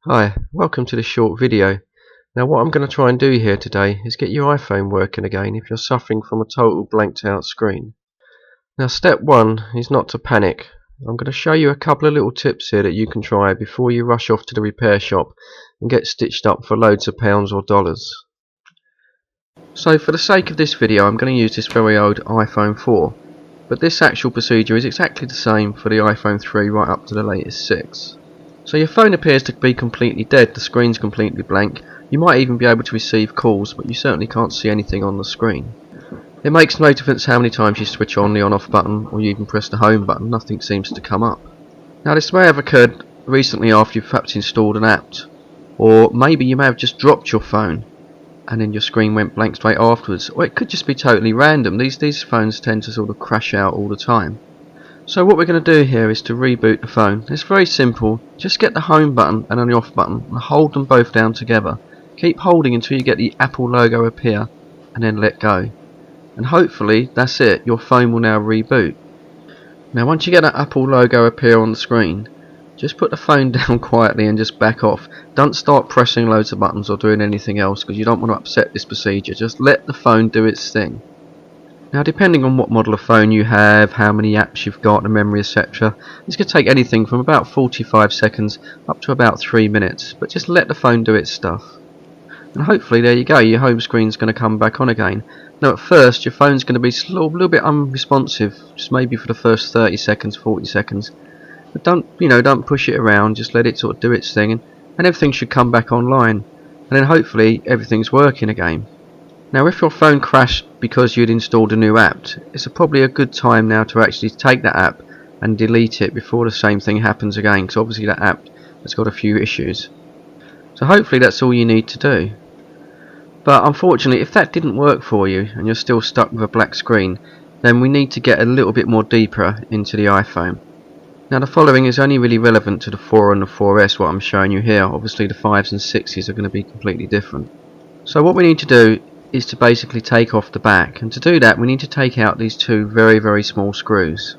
Hi, welcome to this short video. Now what I'm going to try and do here today is get your iPhone working again if you're suffering from a total blanked out screen. Now step one is not to panic. I'm going to show you a couple of little tips here that you can try before you rush off to the repair shop and get stitched up for loads of pounds or dollars. So for the sake of this video I'm going to use this very old iPhone 4, but this actual procedure is exactly the same for the iPhone 3 right up to the latest 6. So your phone appears to be completely dead, the screen's completely blank. You might even be able to receive calls, but you certainly can't see anything on the screen. It makes no difference how many times you switch on the on-off button or you even press the home button, nothing seems to come up. Now this may have occurred recently after you've perhaps installed an app, or maybe you may have just dropped your phone and then your screen went blank straight afterwards, or it could just be totally random. These phones tend to sort of crash out all the time. So what we're going to do here is to reboot the phone. It's very simple. Just get the home button and the off button and hold them both down together. Keep holding until you get the Apple logo appear and then let go. And hopefully that's it. Your phone will now reboot. Now once you get that Apple logo appear on the screen, just put the phone down quietly and just back off. Don't start pressing loads of buttons or doing anything else because you don't want to upset this procedure. Just let the phone do its thing. Now depending on what model of phone you have, how many apps you've got, the memory, etc., this could take anything from about 45 seconds up to about 3 minutes, but just let the phone do its stuff. And hopefully there you go, your home screen's going to come back on again. Now at first your phone's going to be a little bit unresponsive, just maybe for the first 30 seconds, 40 seconds, but don't push it around, just let it sort of do its thing and everything should come back online, and then hopefully everything's working again. Now if your phone crashed because you'd installed a new app, it's probably a good time now to actually take that app and delete it before the same thing happens again, because obviously that app has got a few issues. So hopefully that's all you need to do. But unfortunately if that didn't work for you and you're still stuck with a black screen, then we need to get a little bit more deeper into the iPhone. Now the following is only really relevant to the 4 and the 4S, what I'm showing you here. Obviously the 5s and 6s are going to be completely different. So what we need to do is to basically take off the back, and to do that we need to take out these two very small screws.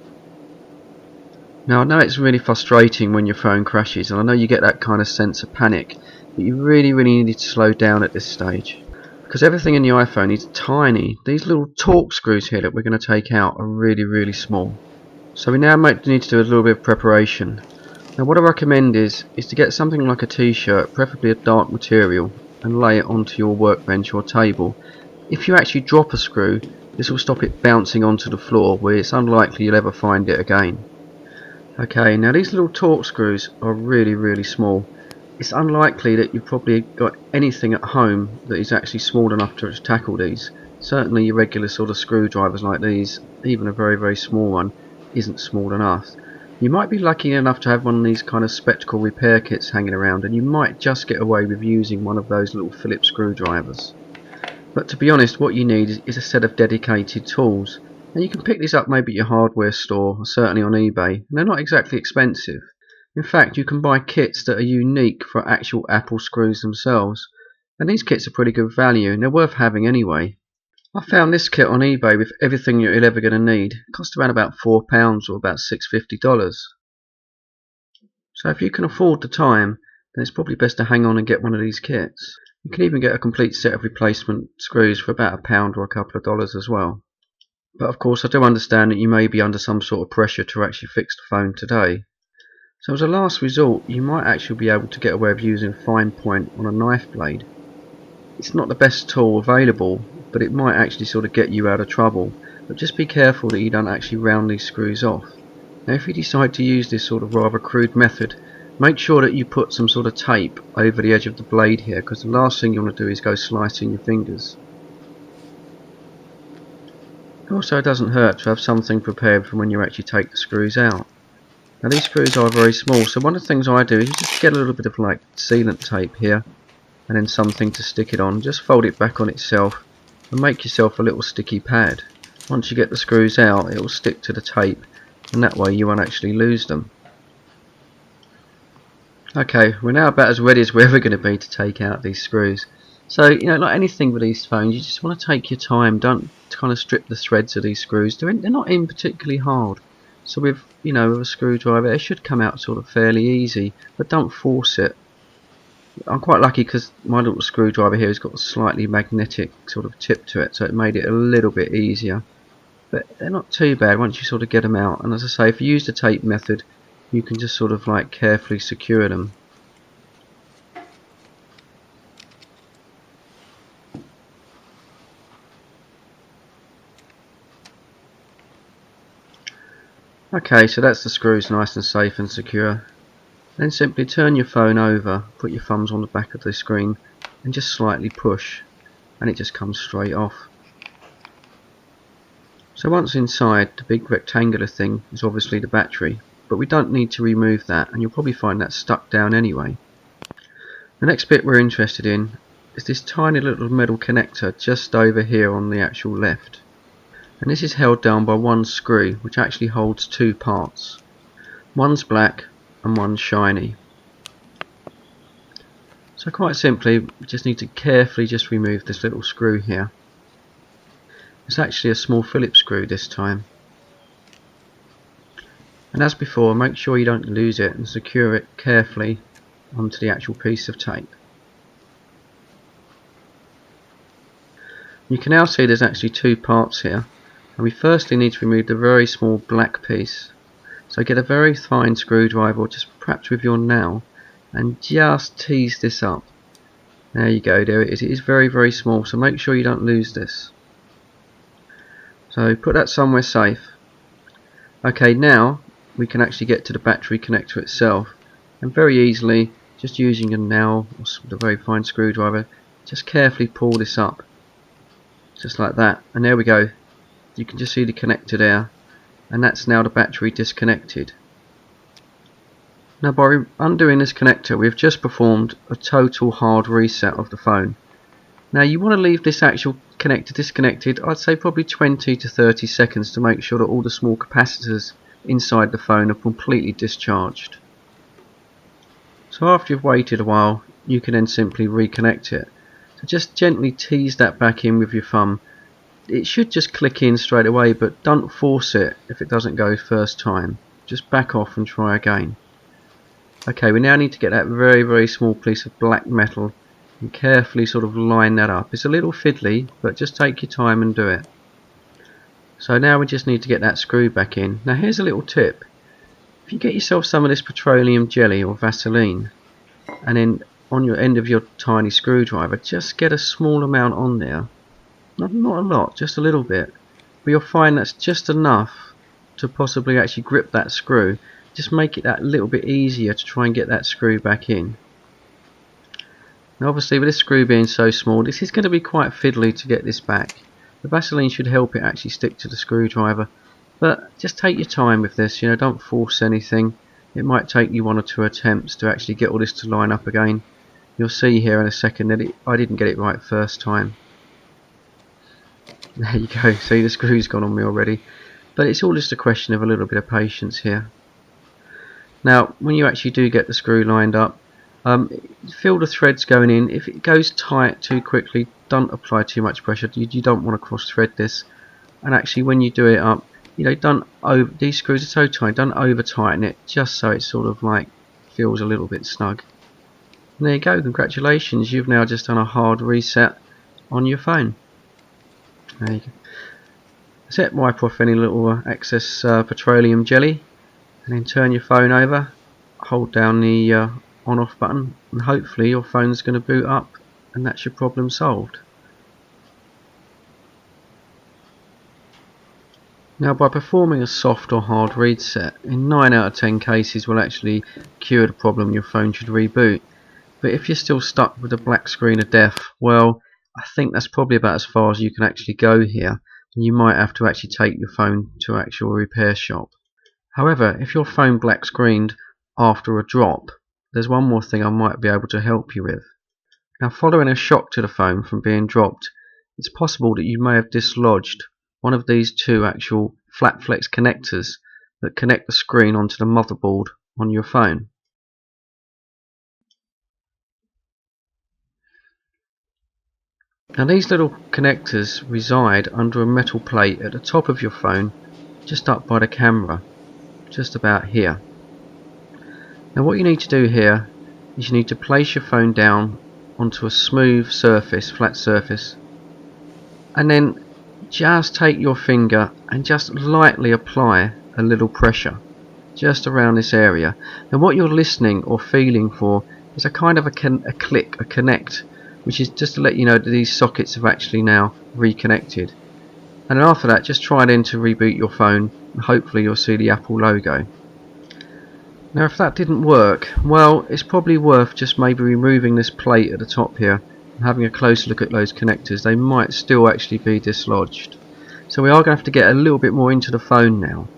Now I know it's really frustrating when your phone crashes, and I know you get that kind of sense of panic, but you really need to slow down at this stage, because everything in the iPhone is tiny. These little Torx screws here that we're going to take out are really small. So we now need to do a little bit of preparation. Now what I recommend is to get something like a t-shirt, preferably a dark material, and lay it onto your workbench or table. If you actually drop a screw, this will stop it bouncing onto the floor, where it's unlikely you'll ever find it again. Okay, now these little Torx screws are really small. It's unlikely that you've probably got anything at home that is actually small enough to tackle these. Certainly your regular sort of screwdrivers like these, even a very small one, isn't small enough. You might be lucky enough to have one of these kind of spectacle repair kits hanging around, and you might just get away with using one of those little Phillips screwdrivers. But to be honest, what you need is a set of dedicated tools. And you can pick these up maybe at your hardware store, or certainly on eBay, and they're not exactly expensive. In fact, you can buy kits that are unique for actual Apple screws themselves, and these kits are pretty good value, and they're worth having anyway. I found this kit on eBay with everything you're ever going to need. It cost around about £4 or about $6.50. So if you can afford the time, then it's probably best to hang on and get one of these kits. You can even get a complete set of replacement screws for about £1 or a couple of dollars as well. But of course I do understand that you may be under some sort of pressure to actually fix the phone today. So as a last resort, you might actually be able to get away with using fine point on a knife blade. It's not the best tool available, but it might actually sort of get you out of trouble. But just be careful that you don't actually round these screws off. Now if you decide to use this sort of rather crude method, make sure that you put some sort of tape over the edge of the blade here, because the last thing you want to do is go slicing your fingers. Also, it doesn't hurt to have something prepared for when you actually take the screws out. Now these screws are very small, so one of the things I do is just get a little bit of like sealant tape here, and then something to stick it on. Just fold it back on itself and make yourself a little sticky pad. Once you get the screws out, it will stick to the tape, and that way you won't actually lose them. Okay, we're now about as ready as we're ever going to be to take out these screws. So, like anything with these phones, you just want to take your time. Don't kind of strip the threads of these screws. They're not in particularly hard. So with a screwdriver, it should come out sort of fairly easy, but don't force it. I'm quite lucky because my little screwdriver here has got a slightly magnetic sort of tip to it, so it made it a little bit easier. But they're not too bad once you sort of get them out. And as I say, if you use the tape method, you can just sort of like carefully secure them. Okay, so that's the screws nice and safe and secure. Then simply turn your phone over, put your thumbs on the back of the screen and just slightly push, and it just comes straight off. So once inside, the big rectangular thing is obviously the battery, but we don't need to remove that, and you'll probably find that stuck down anyway. The next bit we're interested in is this tiny little metal connector just over here on the actual left. And this is held down by one screw, which actually holds two parts. One's black and one's shiny. So quite simply, we just need to carefully just remove this little screw here. It's actually a small Phillips screw this time. And as before, make sure you don't lose it and secure it carefully onto the actual piece of tape. You can now see there's actually two parts here, and we firstly need to remove the very small black piece. So get a very fine screwdriver, or just perhaps with your nail, and just tease this up. There you go, there it is. It is very, very small, so make sure you don't lose this. So put that somewhere safe. Okay, now we can actually get to the battery connector itself, and very easily, just using a nail or a very fine screwdriver, just carefully pull this up, just like that, and there we go. You can just see the connector there, and that's now the battery disconnected. Now by undoing this connector, we've just performed a total hard reset of the phone. Now you want to leave this actual connector disconnected, I'd say probably 20 to 30 seconds to make sure that all the small capacitors inside the phone are completely discharged. So after you've waited a while, you can then simply reconnect it. So just gently tease that back in with your thumb. It should just click in straight away, but don't force it if it doesn't go first time. Just back off and try again. Okay, we now need to get that very, very small piece of black metal and carefully sort of line that up. It's a little fiddly, but just take your time and do it. So now we just need to get that screw back in. Now here's a little tip. If you get yourself some of this petroleum jelly or Vaseline, and then on your end of your tiny screwdriver, just get a small amount on there. Not a lot, just a little bit. But you'll find that's just enough to possibly actually grip that screw. Just make it that little bit easier to try and get that screw back in. Now obviously with this screw being so small, this is going to be quite fiddly to get this back. The Vaseline should help it actually stick to the screwdriver. But just take your time with this, don't force anything. It might take you one or two attempts to actually get all this to line up again. You'll see here in a second that I didn't get it right first time. There you go, see the screw's gone on me already. But it's all just a question of a little bit of patience here. Now when you actually do get the screw lined up, feel the threads going in. If it goes tight too quickly, don't apply too much pressure. You don't want to cross thread this. And actually when you do it up, these screws are so tight, don't over tighten it, just so it sort of like feels a little bit snug. And there you go, congratulations, you've now just done a hard reset on your phone. There you go. Set wipe off any little excess petroleum jelly, and then turn your phone over, hold down the on off button, and hopefully your phone's going to boot up and that's your problem solved. Now by performing a soft or hard reset, in 9 out of 10 cases will actually cure the problem. Your phone should reboot. But if you're still stuck with the black screen of death, well, I think that's probably about as far as you can actually go here. You might have to actually take your phone to an actual repair shop. However, if your phone black screened after a drop, there's one more thing I might be able to help you with. Now following a shock to the phone from being dropped, it's possible that you may have dislodged one of these two actual flat flex connectors that connect the screen onto the motherboard on your phone. Now these little connectors reside under a metal plate at the top of your phone, just up by the camera, just about here. Now what you need to do here is you need to place your phone down onto a smooth surface, flat surface, and then just take your finger and just lightly apply a little pressure just around this area. And what you're listening or feeling for is a kind of a click, a connect, which is just to let you know that these sockets have actually now reconnected. And then after that, just try then to reboot your phone, and hopefully you'll see the Apple logo. Now if that didn't work, well, it's probably worth just maybe removing this plate at the top here and having a close look at those connectors. They might still actually be dislodged. So we are going to have to get a little bit more into the phone now.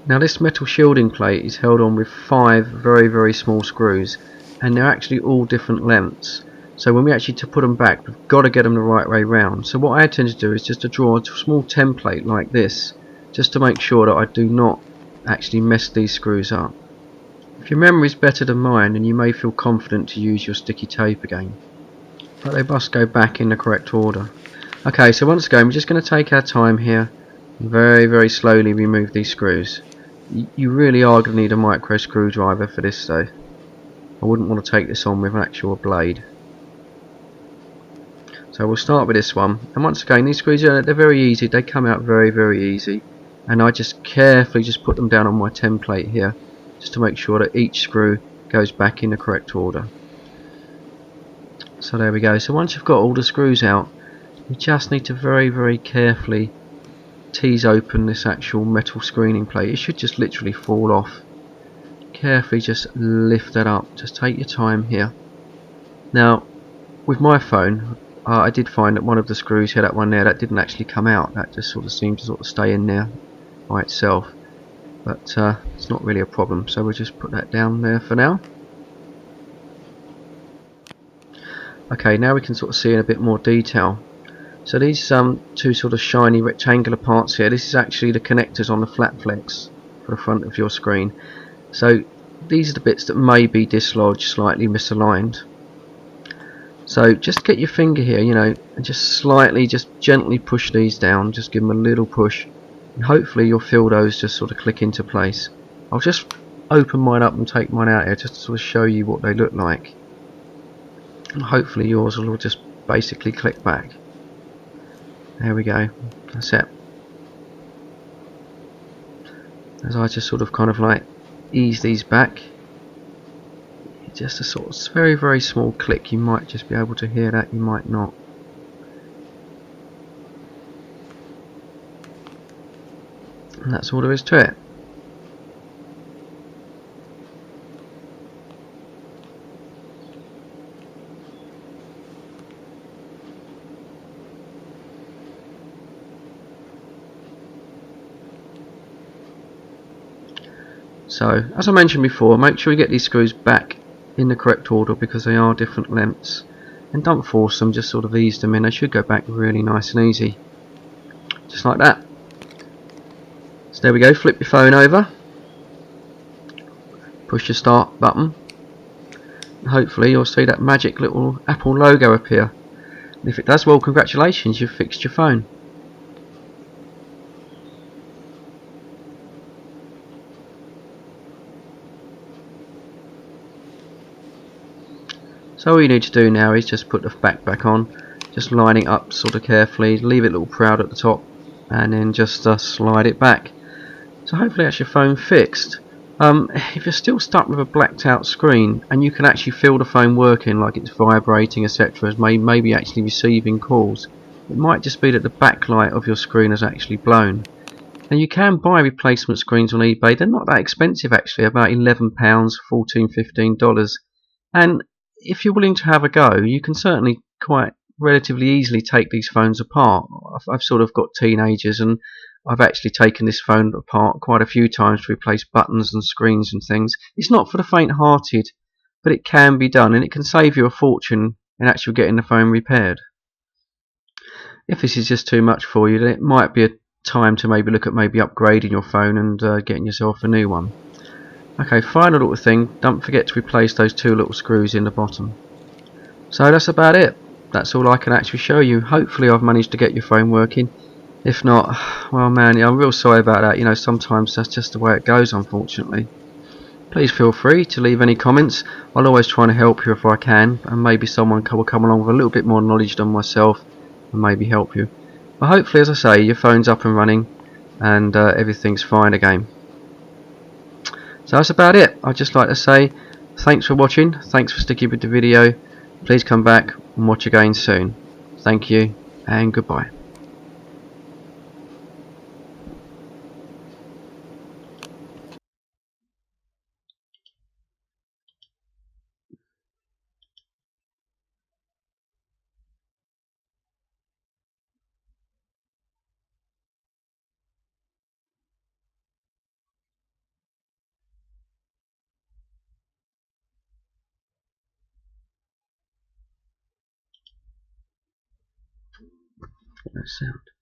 Now this metal shielding plate is held on with 5 very, very small screws, and they're actually all different lengths. So when we actually to put them back, we've got to get them the right way round. So what I tend to do is just to draw a small template like this, just to make sure that I do not actually mess these screws up. If your memory is better than mine, then you may feel confident to use your sticky tape again. But they must go back in the correct order. Okay, so once again, we're just going to take our time here and very, very slowly remove these screws. You really are going to need a micro screwdriver for this though. I wouldn't want to take this on with an actual blade. So we'll start with this one. And once again, these screws, they're very easy. They come out very, very easy. And I just carefully just put them down on my template here, just to make sure that each screw goes back in the correct order. So there we go. So once you've got all the screws out, you just need to very, very carefully tease open this actual metal screening plate. It should just literally fall off. Carefully just lift that up. Just take your time here. Now with my phone, I did find that one of the screws here, that one there, that didn't actually come out. That just sort of seemed to sort of stay in there by itself. But it's not really a problem, so we'll just put that down there for now. Okay, now we can sort of see in a bit more detail. So these two sort of shiny rectangular parts here, this is actually the connectors on the flat flex for the front of your screen. So these are the bits that may be dislodged, slightly misaligned. So just get your finger here, you know, and just slightly, just gently push these down, just give them a little push, and hopefully you'll feel those just sort of click into place. I'll just open mine up and take mine out here just to sort of show you what they look like, and hopefully yours will just basically click back. There we go, that's it. As I just sort of kind of like ease these back, just a sort of very, very small click. You might just be able to hear that, you might not. And that's all there is to it. So, as I mentioned before, make sure you get these screws back in the correct order because they are different lengths. And don't force them, just sort of ease them in. They should go back really nice and easy. Just like that. So there we go, flip your phone over. Push your start button. And hopefully you'll see that magic little Apple logo appear. And if it does, well, congratulations, you've fixed your phone. So all you need to do now is just put the back on, just lining up sort of carefully, leave it a little proud at the top, and then just slide it back. So hopefully that's your phone fixed. If you're still stuck with a blacked out screen and you can actually feel the phone working, like it's vibrating, etc., maybe actually receiving calls, it might just be that the backlight of your screen has actually blown. Now you can buy replacement screens on eBay. They're not that expensive actually, about £11, $14–15, and if you're willing to have a go, you can certainly quite relatively easily take these phones apart. I've sort of got teenagers, and I've actually taken this phone apart quite a few times to replace buttons and screens and things. It's not for the faint-hearted, but it can be done, and it can save you a fortune in actually getting the phone repaired. If this is just too much for you, then it might be a time to maybe look at maybe upgrading your phone and getting yourself a new one. Okay, final little thing, don't forget to replace those two little screws in the bottom. So that's about it. That's all I can actually show you. Hopefully I've managed to get your phone working. If not, well man, yeah, I'm real sorry about that. You know, sometimes that's just the way it goes, unfortunately. Please feel free to leave any comments. I'll always try and help you if I can, and maybe someone will come along with a little bit more knowledge than myself and maybe help you. But hopefully, as I say, your phone's up and running and everything's fine again. So that's about it. I'd just like to say thanks for watching, thanks for sticking with the video. Please come back and watch again soon. Thank you and goodbye. No sound.